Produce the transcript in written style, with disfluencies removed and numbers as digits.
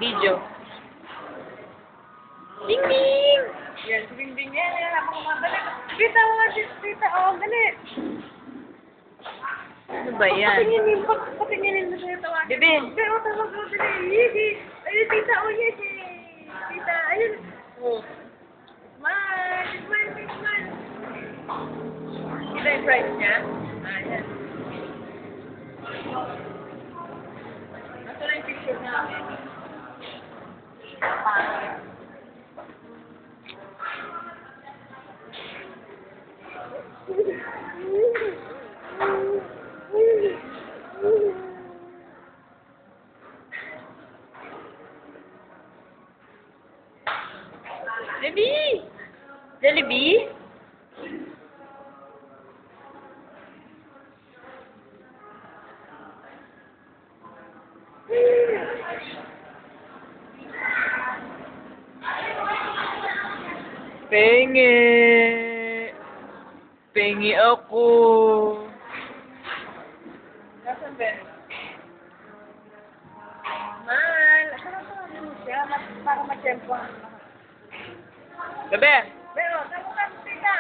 Video. Ding ding! Yan, si Bingbing yan. Yan, habang dali. Rita, mga Rita, oh, dali. Ano ba yan? Patinginin mo sa'yo tawagin. Bebe! Pero, tawag mo, dali. Yee! Ayun, Tita, oh, yes, Tita, ayun. Oh. Smile, smile, smile. Kita yung price niya? Ah, yan. Nasa na yung picture namin? Pangit. Jollibee! Jollibee? Pengi! Pengi ako! Nasaan ba? Mal, saan mo siya? Para ma-tempo ang lahat. Bebe! Pero, tama ka, Tita.